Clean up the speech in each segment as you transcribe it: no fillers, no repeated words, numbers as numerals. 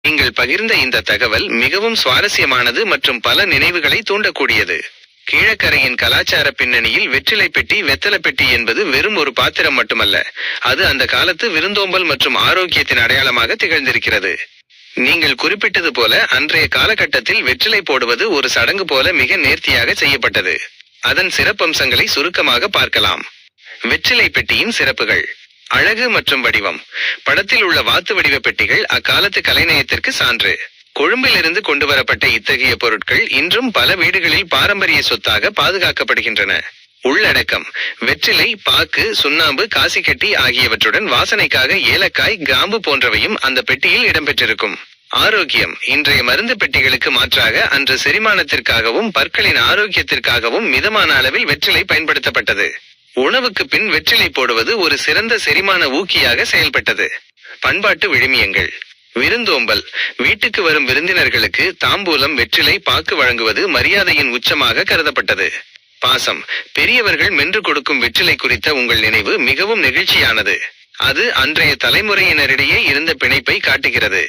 நீங்கள் பகிர்ந்த இந்த தகவல் மிகவும் சுவாரஸ்யமானது மற்றும் பல நினைவுகளை தூண்டக்கூடியது. கீழக்கரையின் கலாச்சார பின்னணியில் வெற்றிலை பெட்டி வெத்தலை பெட்டி என்பது வெறும் ஒரு பாத்திரம் மட்டுமல்ல, அது அந்த காலத்து விருந்தோம்பல் மற்றும் ஆரோக்கியத்தின் அடையாளமாக திகழ்ந்திருக்கிறது. நீங்கள் குறிப்பிட்டது போல அன்றைய காலகட்டத்தில் வெற்றிலை போடுவது ஒரு சடங்கு போல மிக நேர்த்தியாக செய்யப்பட்டது. அதன் சிறப்பம்சங்களை சுருக்கமாக பார்க்கலாம். வெற்றிலை பெட்டியின் சிறப்புகள். அழகு மற்றும் வடிவம். படத்தில் உள்ள வாத்து வடிவ பெட்டிகள் அக்காலத்து கலைநயத்திற்கு சான்று. கொழும்பிலிருந்து கொண்டு வரப்பட்ட இத்தகைய பொருட்கள் இன்றும் பல வீடுகளில் பாரம்பரிய சொத்தாக பாதுகாக்கப்படுகின்றன. உள்ளடக்கம். வெற்றிலை, பாக்கு, சுண்ணாம்பு, காசிக்கட்டி ஆகியவற்றுடன் வாசனைக்காக ஏலக்காய், கிராம்பு போன்றவையும் அந்த பெட்டியில் இடம்பெற்றிருக்கும். ஆரோக்கியம். இன்றைய மருந்து பெட்டிகளுக்கு மாற்றாக அன்று செரிமானத்திற்காகவும் பற்களின் ஆரோக்கியத்திற்காகவும் மிதமான அளவில் வெற்றிலை பயன்படுத்தப்பட்டது. உணவுக்கு பின் வெற்றிலை போடுவது ஒரு சிறந்த செரிமான ஊக்கியாக செயல்பட்டது. பண்பாட்டு விழுமியங்கள். விருந்தோம்பல். வீட்டுக்கு வரும் விருந்தினர்களுக்கு தாம்பூலம், வெற்றிலை, பாக்கு வழங்குவது மரியாதையின் உச்சமாக கருதப்பட்டது. பாசம். பெரியவர்கள் மென்று கொடுக்கும் வெற்றிலை குறித்த உங்கள் நினைவு மிகவும் நெகிழ்ச்சியானது. அது அன்றைய தலைமுறையினரிடையே இருந்த பிணைப்பை காட்டுகிறது.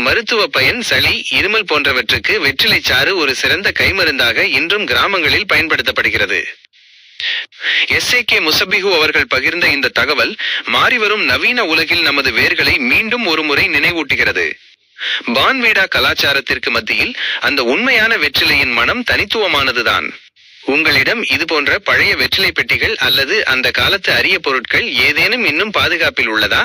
மருத்துவ பயன். சளி, இருமல் போன்றவற்றுக்கு வெற்றிலை சாறு ஒரு சிறந்த கைமருந்தாக இன்றும் கிராமங்களில் பயன்படுத்தப்படுகிறது. எஸ்.ஏ.கே. முசபிகு அவர்கள் பகிர்ந்த இந்த தகவல் மாறிவரும் நவீன உலகில் நமது வேர்களை மீண்டும் ஒரு முறை நினைவூட்டுகிறது. பான்வீடா கலாச்சாரத்திற்கு மத்தியில் அந்த உண்மையான வெற்றிலையின் மனம் தனித்துவமானதுதான். உங்களிடம் இதுபோன்ற பழைய வெற்றிலை பெட்டிகள் அல்லது அந்த காலத்து அரிய பொருட்கள் ஏதேனும் இன்னும் பாதுகாப்பில் உள்ளதா?